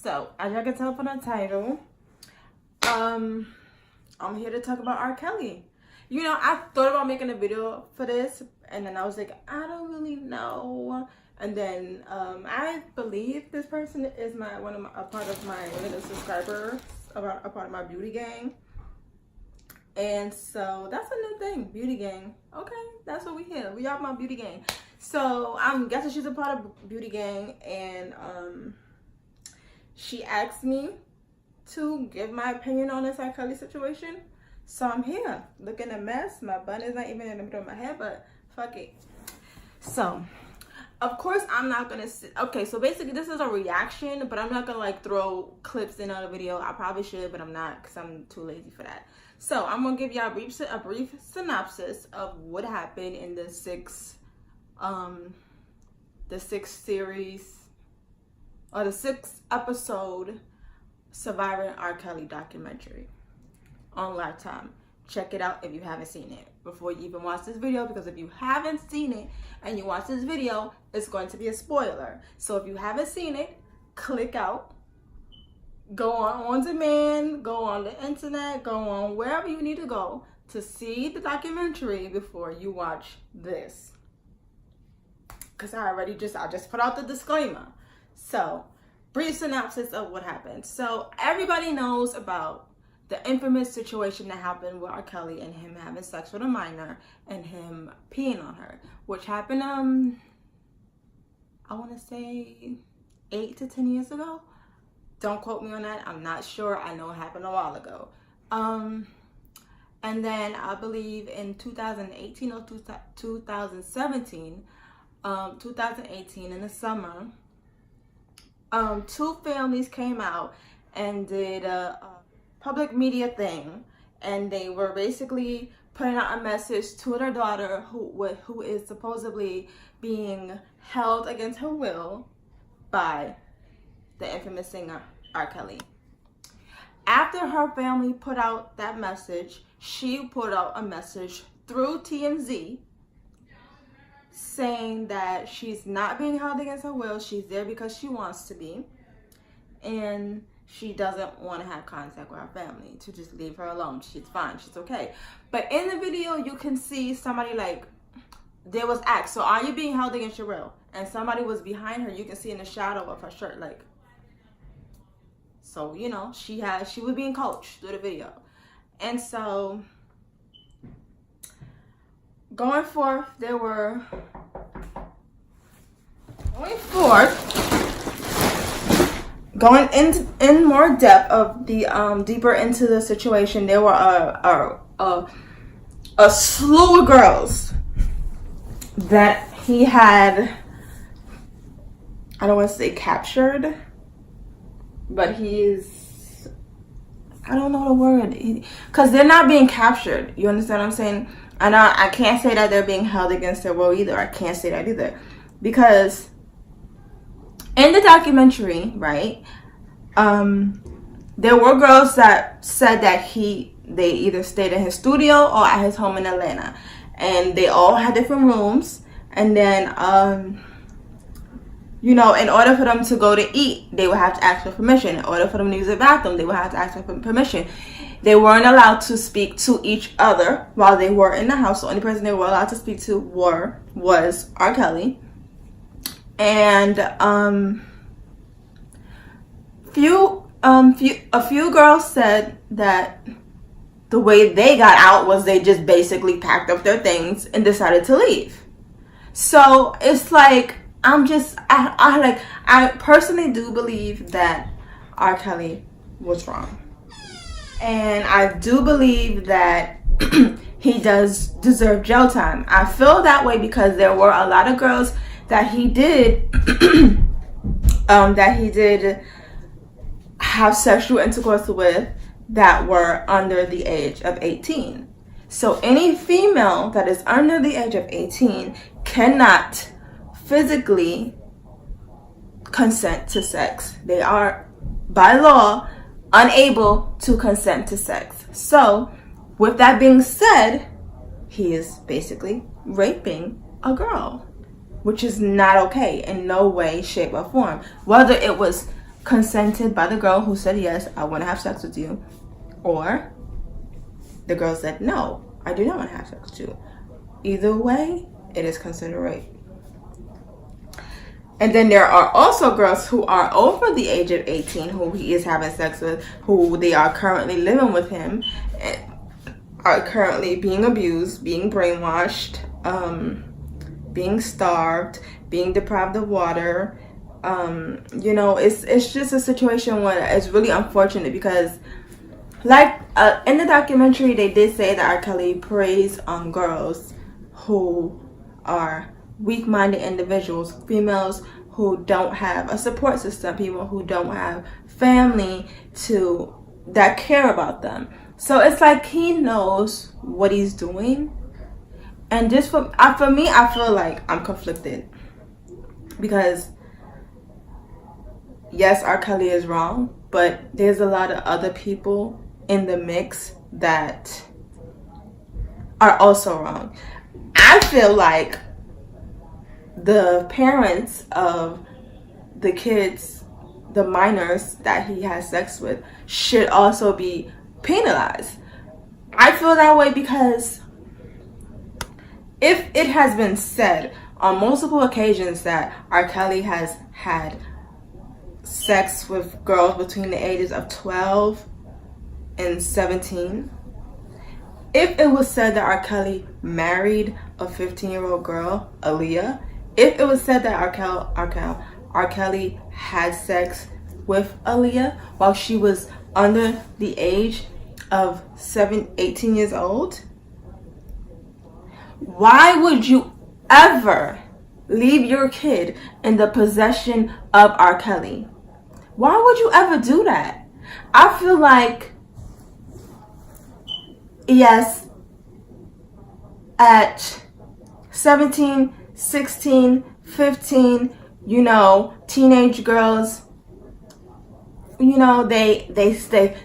So, as y'all can tell from the title, I'm here to talk about R. Kelly. You know, I thought about making a video for this, and then I was like, I don't really know. And then I believe this person is a part of my subscribers, a part of my beauty gang. And so that's a new thing, beauty gang. Okay, that's what we hear. We are my beauty gang. So I'm guessing she's a part of beauty gang, and she asked me to give my opinion on this R. Kelly situation. So I'm here looking a mess. My bun is not even in the middle of my head, but fuck it. So of course I'm not gonna okay, so basically this is a reaction, but I'm not gonna like throw clips in on the video. I probably should, but I'm not, because I'm too lazy for that. So I'm gonna give y'all a brief synopsis of what happened in the sixth series, or the 6th episode Surviving R. Kelly documentary on Lifetime. Check it out if you haven't seen it before you even watch this video, because if you haven't seen it and you watch this video, it's going to be a spoiler. So if you haven't seen it, click out, go on demand, go on the internet, go on wherever you need to go to see the documentary before you watch this, because I just put out the disclaimer. So brief synopsis of what happened. So everybody knows about the infamous situation that happened with R. Kelly and him having sex with a minor and him peeing on her, which happened I want to say 8 to 10 years ago. Don't quote me on that. I'm not sure. I know it happened a while ago. And then I believe in 2018 or 2017, 2018 in the summer, 2 families came out and did a public media thing, and they were basically putting out a message to their daughter who is supposedly being held against her will by the infamous singer R. Kelly. After her family put out that message, she put out a message through TMZ saying that she's not being held against her will. She's there because she wants to be, and she doesn't want to have contact with her family, to just leave her alone. She's fine, she's okay. But in the video, you can see somebody, like, there was asked, so are you being held against your will? And somebody was behind her. You can see in the shadow of her shirt, like, so, you know, she was being coached through the video. And so going forth, going in more depth of the deeper into the situation, there were a slew of girls that he had, I don't want to say captured, but I don't know the word, because they're not being captured. You understand what I'm saying? And I can't say that they're being held against their will either. I can't say that either, because in the documentary, right, there were girls that said that they either stayed in his studio or at his home in Atlanta, and they all had different rooms. And then you know, in order for them to go to eat, they would have to ask for permission. In order for them to use the bathroom, they would have to ask for permission. They weren't allowed to speak to each other while they were in the house. The only person they were allowed to speak to was R. Kelly. And a few girls said that the way they got out was they just basically packed up their things and decided to leave. So it's like, I personally do believe that R. Kelly was wrong. And I do believe that he does deserve jail time. I feel that way because there were a lot of girls that he did have sexual intercourse with that were under the age of 18. So any female that is under the age of 18 cannot physically consent to sex. They are, by law, unable to consent to sex. So, with that being said, he is basically raping a girl, which is not okay in no way, shape, or form. Whether it was consented by the girl who said, yes, I want to have sex with you, or the girl said, no, I do not want to have sex with you. Either way, it is considered rape. And then there are also girls who are over the age of 18 who he is having sex with, who they are currently living with him, and are currently being abused, being brainwashed, being starved, being deprived of water. You know, it's just a situation where it's really unfortunate because, like, in the documentary, they did say that R. Kelly preys on girls who are weak-minded individuals, females who don't have a support system, people who don't have family that care about them. So it's like he knows what he's doing. And just for me, I feel like I'm conflicted. Because, yes, R. Kelly is wrong, but there's a lot of other people in the mix that are also wrong. I feel like the parents of the kids, the minors that he has sex with, should also be penalized. I feel that way because if it has been said on multiple occasions that R. Kelly has had sex with girls between the ages of 12 and 17, if it was said that R. Kelly married a 15-year-old girl, Aaliyah, if it was said that R. Kelly had sex with Aaliyah while she was under the age of 18 years old, why would you ever leave your kid in the possession of R. Kelly? Why would you ever do that? I feel like, yes, at 17, 16, 15, you know, teenage girls, you know, they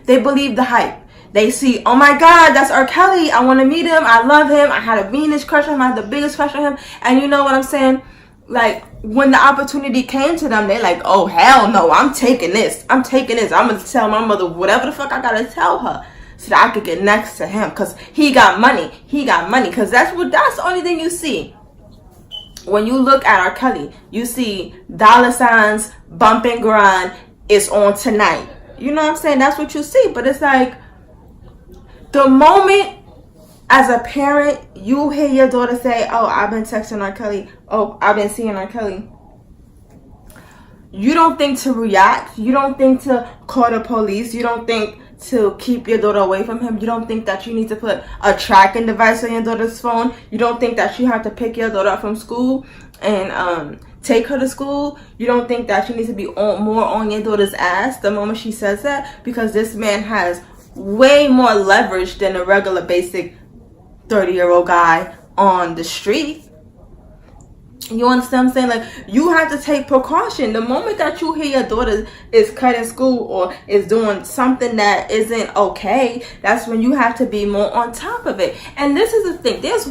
believe the hype. They see, oh my God, that's R. Kelly. I want to meet him. I love him. I had a Venus crush on him. I had the biggest crush on him. And you know what I'm saying? Like, when the opportunity came to them, they're like, oh, hell no, I'm taking this. I'm taking this. I'm going to tell my mother whatever the fuck I got to tell her so that I could get next to him. Because he got money. He got money. Because that's the only thing you see. When you look at R. Kelly, you see dollar signs, bump and grind, it's on tonight. You know what I'm saying? That's what you see. But it's like, the moment as a parent you hear your daughter say, oh, I've been texting R. Kelly, oh, I've been seeing R. Kelly, you don't think to react. You don't think to call the police. You don't think to keep your daughter away from him. You don't think that you need to put a tracking device on your daughter's phone. You don't think that you have to pick your daughter up from school and take her to school. You don't think that you need to be more on your daughter's ass the moment she says that, because this man has way more leverage than a regular basic 30-year-old guy on the street. You understand what I'm saying? Like, you have to take precaution. The moment that you hear your daughter is cutting school or is doing something that isn't okay, that's when you have to be more on top of it. And this is the thing. There was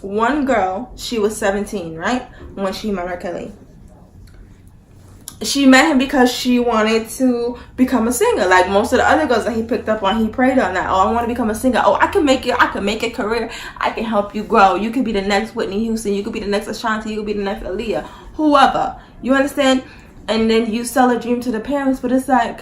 one girl, she was 17, right? When she met R. Kelly. She met him because she wanted to become a singer. Like most of the other girls that he picked up on, he preyed on that. Oh, I want to become a singer. Oh, I can make a career. I can help you grow. You could be the next Whitney Houston. You could be the next Ashanti. You could be the next Aaliyah. Whoever. You understand? And then you sell a dream to the parents. But it's like,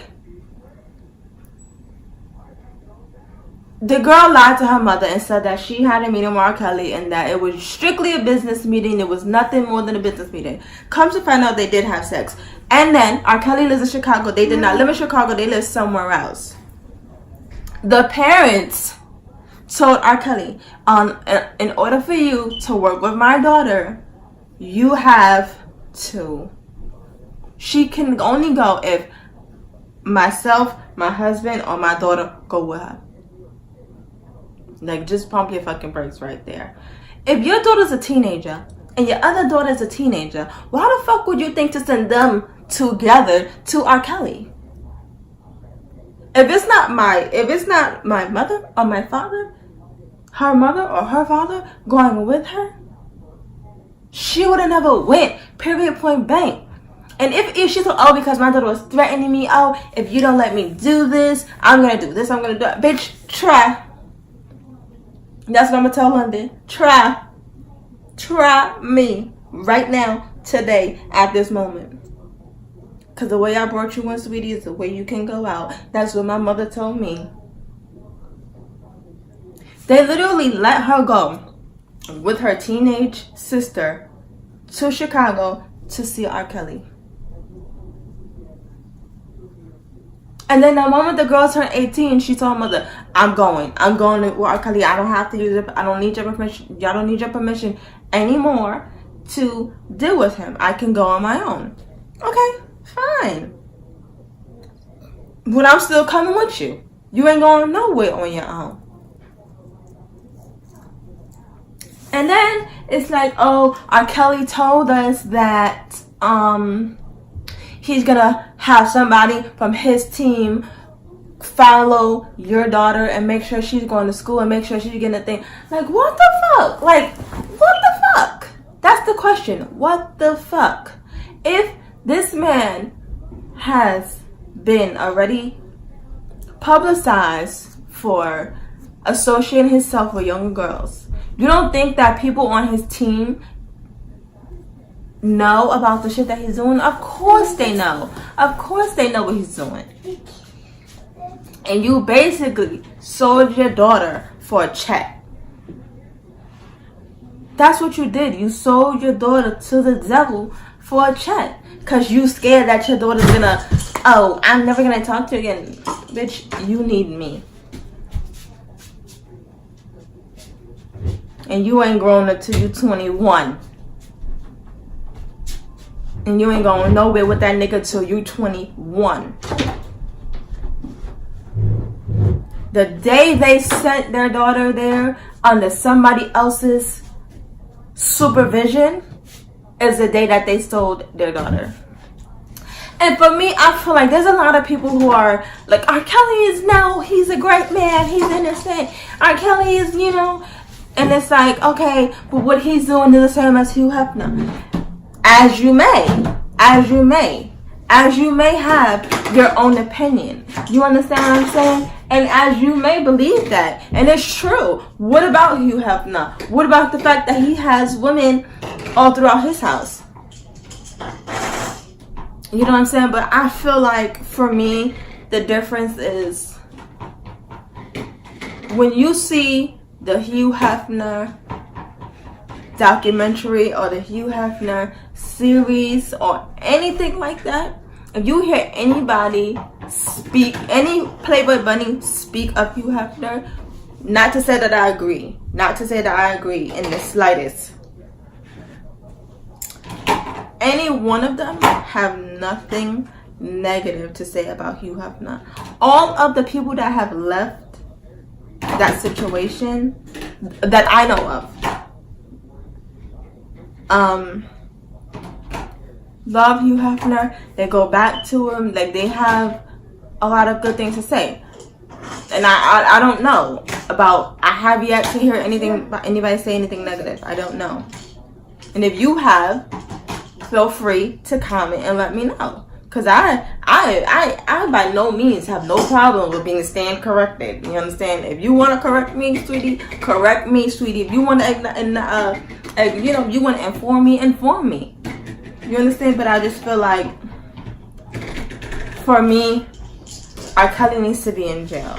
the girl lied to her mother and said that she had a meeting with R. Kelly and that it was strictly a business meeting. It was nothing more than a business meeting. Come to find out, they did have sex. And then R. Kelly lives in Chicago. They did not live in Chicago. They lived somewhere else. The parents told R. Kelly, in order for you to work with my daughter, you have to. She can only go if myself, my husband, or my daughter go with her. Like, just pump your fucking brakes right there. If your daughter's a teenager and your other daughter is a teenager, why the fuck would you think to send them together to R. Kelly? If it's not my mother or my father, her mother or her father going with her, she would have never went. Period, point blank. And if she's like, oh, because my daughter was threatening me, oh, if you don't let me do this, I'm going to do this, I'm going to do it. Bitch, try. That's what I'm going to tell London. Try. Try me right now, today, at this moment. Because the way I brought you in, sweetie, is the way you can go out. That's what my mother told me. They literally let her go with her teenage sister to Chicago to see R. Kelly. And then the moment the girl turned 18, she told her mother, I'm going to R. Kelly. I don't have to use it. I don't need your permission. Y'all don't need your permission anymore to deal with him. I can go on my own. Okay, fine. But I'm still coming with you. You ain't going nowhere on your own. And then it's like, oh, R. Kelly told us that he's gonna have somebody from his team follow your daughter and make sure she's going to school and make sure she's getting a thing. Like, what the fuck? Like, what the fuck? That's the question. What the fuck? If this man has been already publicized for associating himself with young girls, you don't think that people on his team know about the shit that he's doing? Of course they know. Of course they know what he's doing. And you basically sold your daughter for a check. That's what you did. You sold your daughter to the devil for a check. Because you scared that your daughter's gonna, oh, I'm never gonna talk to you again. Bitch, you need me. And you ain't grown up till you 21. And you ain't going nowhere with that nigga till you 21. The day they sent their daughter there under somebody else's supervision is the day that they stole their daughter. And for me, I feel like there's a lot of people who are like, R. Kelly is now, he's a great man, he's innocent. R. Kelly is, you know, and it's like, okay, but what he's doing is the same as Hugh Hefner. As you may have your own opinion. You understand what I'm saying? And as you may believe that, and it's true. What about Hugh Hefner? What about the fact that he has women all throughout his house? You know what I'm saying? But I feel like, for me, the difference is when you see the Hugh Hefner documentary or the Hugh Hefner series or anything like that, if you hear anybody speak, any Playboy bunny speak of Hugh Hefner, not to say that I agree in the slightest, any one of them have nothing negative to say about Hugh Hefner. All of the people that have left that situation that I know of, love Hugh Hefner. They go back to him. Like, they have a lot of good things to say. And I don't know about, I have yet to hear anything, anybody say anything negative. I don't know. And if you have, feel free to comment and let me know. Because I by no means have no problem with being stand corrected. You understand? If you want to correct me, sweetie, correct me, sweetie. If you want to, you want to inform me. You understand? But I just feel like, for me, R. Kelly needs to be in jail.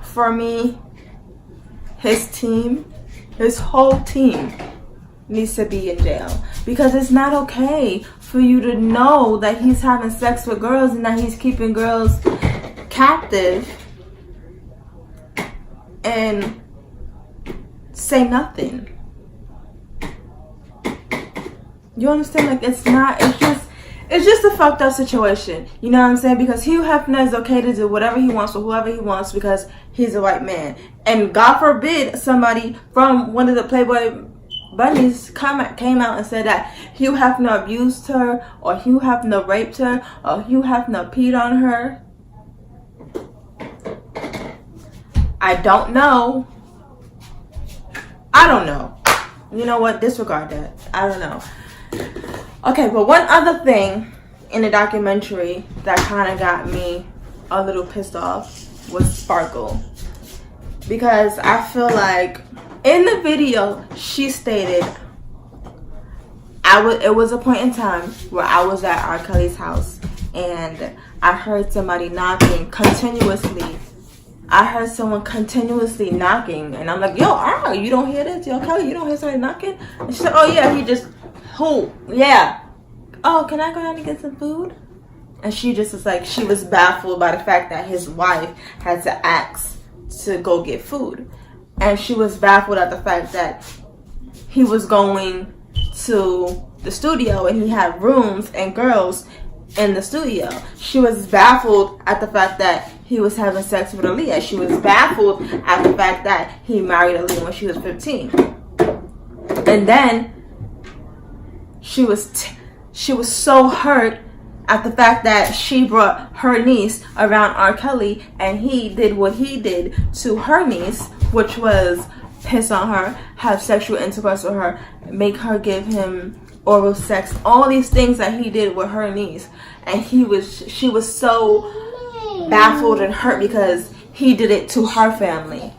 For me, his team, his whole team needs to be in jail. Because it's not okay for you to know that he's having sex with girls and that he's keeping girls captive and say nothing. You understand? Like, it's just a fucked up situation. You know what I'm saying? Because Hugh Hefner is okay to do whatever he wants with whoever he wants because he's a white man. And God forbid somebody from one of the Playboy bunnies came out and said that Hugh Hefner abused her, or Hugh Hefner raped her, or Hugh Hefner peed on her. I don't know. You know what? Disregard that. I don't know. Okay, but one other thing in the documentary that kind of got me a little pissed off was Sparkle. Because I feel like in the video, she stated, it was a point in time where I was at R. Kelly's house and I heard somebody knocking continuously. I heard someone continuously knocking, and I'm like, yo, you don't hear this? Yo, Kelly, you don't hear somebody knocking? And she said, oh yeah, who? Yeah. Oh, can I go down and get some food? And she just was like, she was baffled by the fact that his wife had to ask to go get food. And she was baffled at the fact that he was going to the studio and he had rooms and girls in the studio. She was baffled at the fact that he was having sex with Aaliyah. She was baffled at the fact that he married Aaliyah when she was 15. And then she was so hurt at the fact that she brought her niece around R. Kelly and he did what he did to her niece, which was piss on her, have sexual intercourse with her, make her give him oral sex, all these things that he did with her niece. And she was so baffled and hurt because he did it to her family.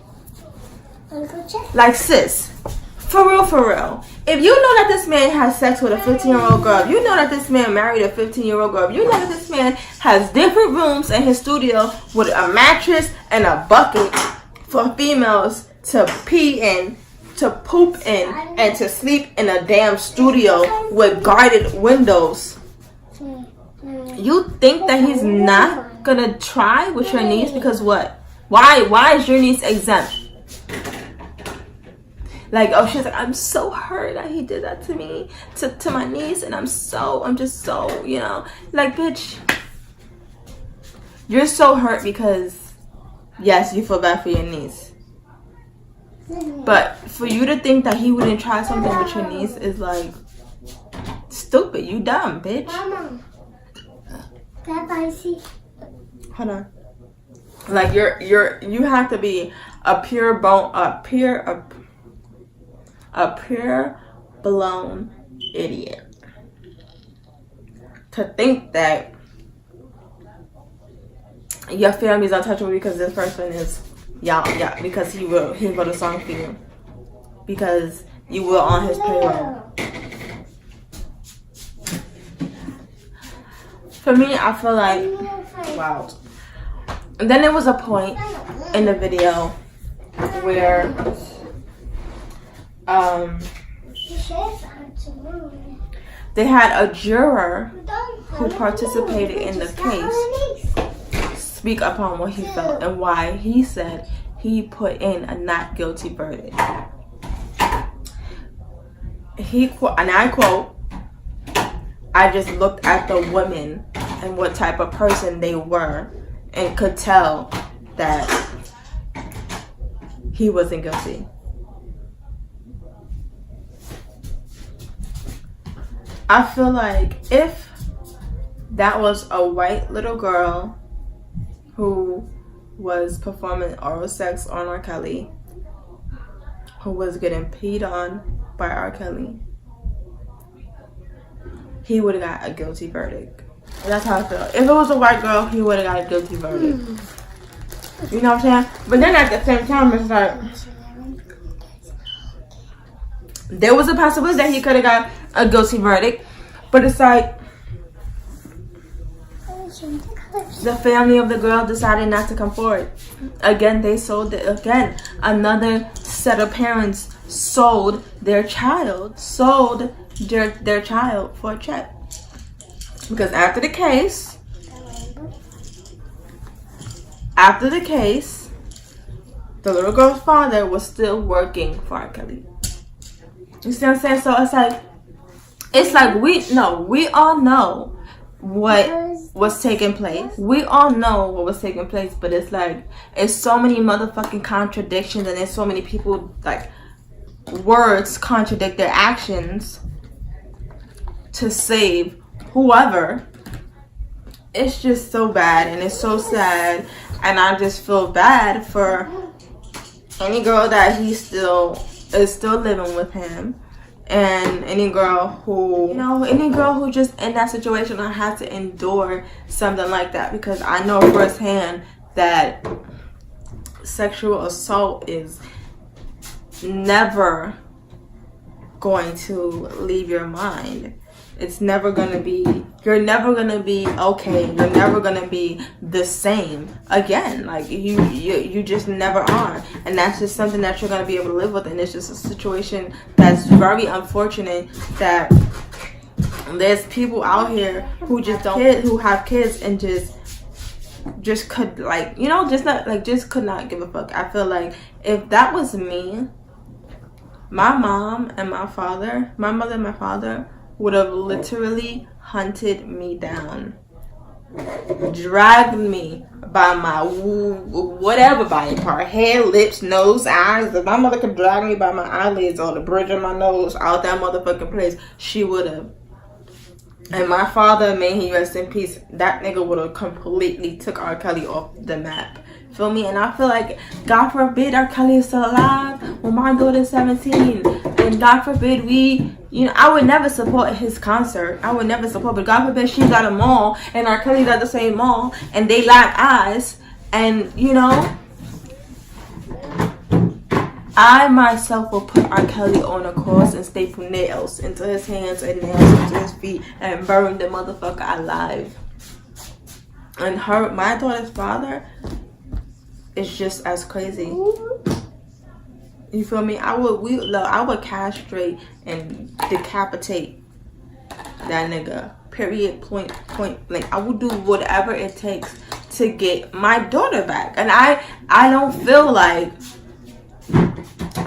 Like, sis, for real, if you know that this man has sex with a 15-year-old girl, if you know that this man married a 15-year-old girl, if you know that this man has different rooms in his studio with a mattress and a bucket for females to pee in, to poop in, and to sleep in a damn studio with guarded windows, you think that he's not gonna try with your niece? Because what? Why is your niece exempt? Like, oh, she's like, I'm so hurt that he did that to me, to my niece, and I'm just so, you know, like, bitch, you're so hurt because, yes, you feel bad for your niece. But for you to think that he wouldn't try something with your niece is like stupid. You dumb, bitch. Mama, hold on. Like you have to be a pure blown idiot to think that your family's untouchable because this person is yeah, because he wrote a song for you, because you were on his payroll. For me, I feel like, wow. And then there was a point in the video where they had a juror who participated in the case speak upon what he felt and why he said he put in a not guilty verdict. And I quote, I just looked at the women and what type of person they were and could tell that he wasn't guilty. I feel like if that was a white little girl who was performing oral sex on R. Kelly, who was getting peed on by R. Kelly, he would have got a guilty verdict. That's how I feel. If it was a white girl, he would have got a guilty verdict. You know what I'm saying? But then at the same time, it's like, there was a possibility that he could have got a guilty verdict. But it's like, the family of the girl decided not to come forward. Again, they sold it. Again, another set of parents sold their child. Sold their child for a check. Because after the case, the little girl's father was still working for R. Kelly. You see what I'm saying? So it's like we all know what was taking place. We all know what was taking place, but it's like, it's so many motherfucking contradictions, and there's so many people, like, words contradict their actions to save whoever. It's just so bad, and it's so sad, and I just feel bad for any girl that he is still living with him, And any girl who just in that situation or has to endure something like that, because I know firsthand that sexual assault is never going to leave your mind. It's never gonna be, you're never gonna be okay. You're never gonna be the same again. Like you just never are. And that's just something that you're gonna be able to live with. And it's just a situation that's very unfortunate that there's people out here who just who have kids and just could like, just could not give a fuck. I feel like if that was me, my mom and my father, my mother and my father would have literally hunted me down, dragged me by my whatever body part, hair, lips, nose, eyes. If my mother could drag me by my eyelids or the bridge of my nose out that motherfucking place, she would have. And my father, may he rest in peace, that nigga would have completely took R. Kelly off the map. Feel me? And I feel like, God forbid R. Kelly is still alive when my daughter's 17. And God forbid I would never support his concert. I would never support, but God forbid she's at a mall and R. Kelly's at the same mall and they lock eyes. And, I myself will put R. Kelly on a cross and staple nails into his hands and nails into his feet and burn the motherfucker alive. And my daughter's father is just as crazy. You feel me? I would castrate and decapitate that nigga. Period. Point blank. I would do whatever it takes to get my daughter back. And I don't feel like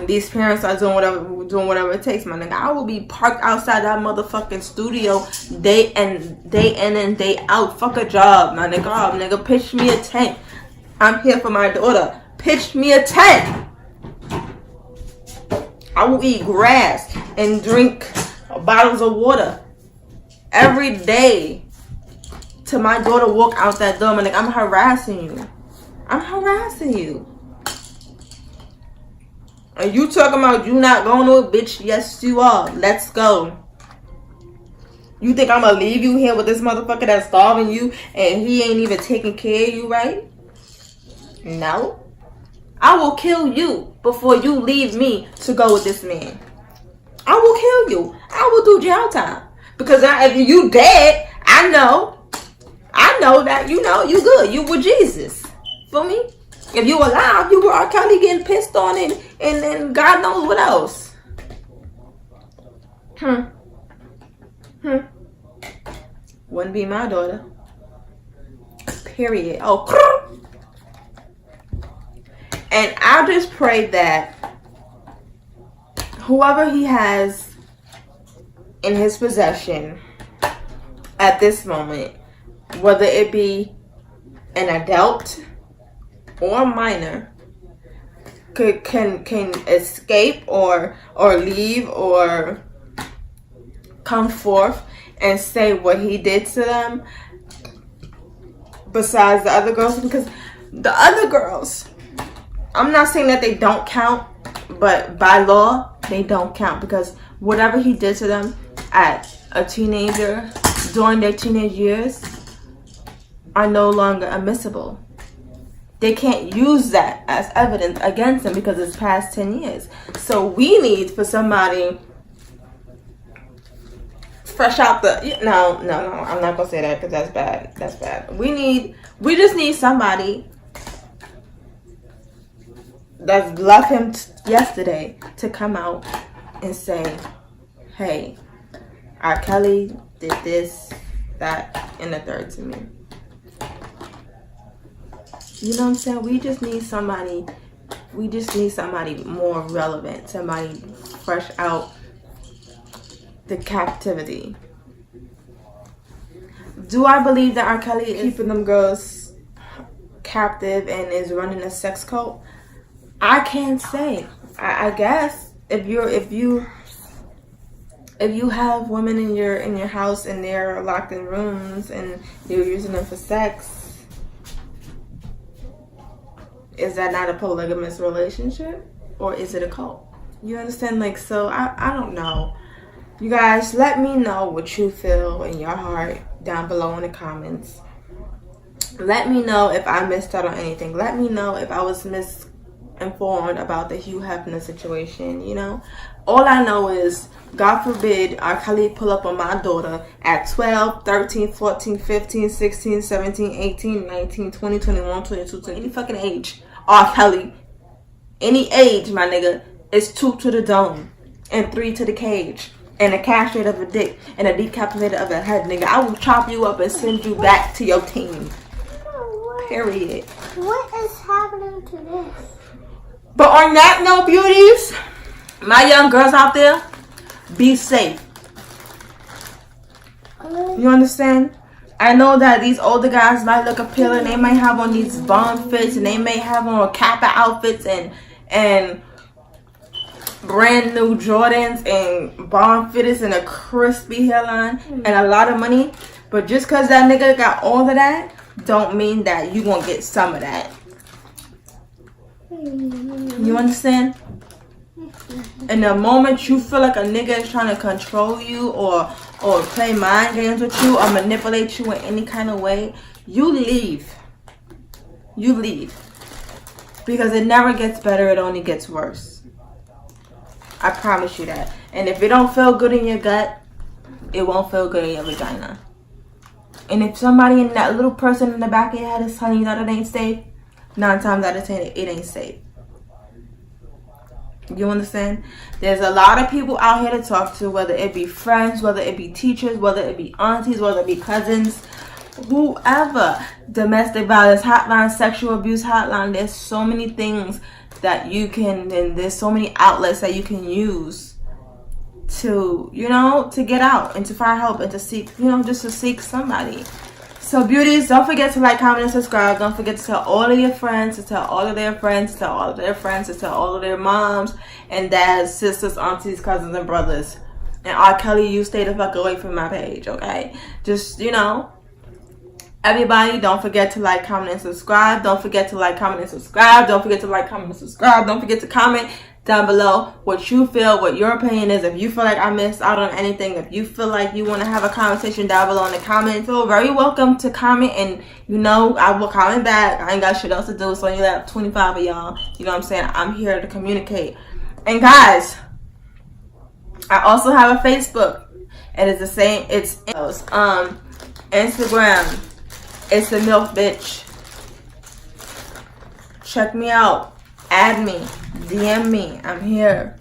these parents are doing whatever it takes, my nigga. I will be parked outside that motherfucking studio day in and day out. Fuck a job, my nigga. Oh, nigga, pitch me a tent. I'm here for my daughter. Pitch me a tent. I will eat grass and drink bottles of water every day till my daughter walk out that door. My nigga, I'm harassing you. I'm harassing you. And you talking about you not going to it, bitch? Yes, you are. Let's go. You think I'm gonna leave you here with this motherfucker that's starving you and he ain't even taking care of you, right? No. I will kill you before you leave me to go with this man. I will kill you. I will do jail time. Because if you dead, I know that you good. You with Jesus. Feel me? If you alive, you were R. Kelly getting pissed on and God knows what else. Wouldn't be my daughter. Period. Oh. And I just pray that whoever he has in his possession at this moment, whether it be an adult or minor, can escape or leave or come forth and say what he did to them besides the other girls. Because the other girls, I'm not saying that they don't count, but by law they don't count, because whatever he did to them at a teenager during their teenage years are no longer admissible. They can't use that as evidence against them because it's past 10 years. So we need for somebody fresh out the... No, I'm not going to say that because that's bad. That's bad. We just need somebody that left him yesterday to come out and say, hey, R. Kelly did this, that, and the third to me. You know what I'm saying? We just need somebody more relevant, somebody fresh out the captivity. Do I believe that R. Kelly is keeping them girls captive and is running a sex cult? I can't say. I guess if you have women in your house and they're locked in rooms and you're using them for sex, is that not a polygamous relationship, or is it a cult? You understand? Like, so I don't know. You guys, let me know what you feel in your heart down below in the comments. Let me know if I missed out on anything. Let me know if I was misinformed about the Hugh Hefner situation, you know. All I know is, God forbid, R. Kelly pull up on my daughter at 12, 13, 14, 15, 16, 17, 18, 19, 20, 21, 22, 20, any fucking age. R. Kelly, any age, my nigga, is 2 to the dome and 3 to the cage. And a castrated of a dick and a decapitated of a head, nigga. I will chop you up and send you back to your team. Period. What is happening to this? But on that note, beauties, my young girls out there, be safe. You understand? I know that these older guys might look appealing. They might have on these bomb fits, and they may have on Kappa outfits and brand new Jordans and bomb fitters and a crispy hairline and a lot of money. But just because that nigga got all of that, don't mean that you gonna get some of that. You understand? And the moment you feel like a nigga is trying to control you or play mind games with you or manipulate you in any kind of way, you leave. You leave. Because it never gets better, it only gets worse. I promise you that. And if it don't feel good in your gut, it won't feel good in your vagina. And if somebody in that little person in the back of your head is telling you that it ain't safe, 9 times out of 10, it ain't safe. You understand? There's a lot of people out here to talk to, whether it be friends, whether it be teachers, whether it be aunties, whether it be cousins, whoever. Domestic violence hotline, sexual abuse hotline. There's so many things that you can, and there's so many outlets that you can use to, you know, to get out and to find help and to seek, you know, just to seek somebody. So beauties, don't forget to like, comment, and subscribe. Don't forget to tell all of your friends, to tell all of their friends, to tell all of their friends, to tell all of their moms and dads, sisters, aunties, cousins, and brothers. And R. Kelly, you stay the fuck away from my page, okay? Just, you know, everybody, don't forget to like, comment, and subscribe. Don't forget to like, comment, and subscribe. Don't forget to like, comment, and subscribe. Don't forget to comment down below what you feel, what your opinion is. If you feel like I missed out on anything, if you feel like you want to have a conversation down below in the comments, feel very welcome to comment, and you know, I will comment back. I ain't got shit else to do, so you have 25 of y'all. You know what I'm saying? I'm here to communicate. And guys, I also have a Facebook. It is the same. It's Instagram. It's the MILF Bitch. Check me out. Add me. DM me. I'm here.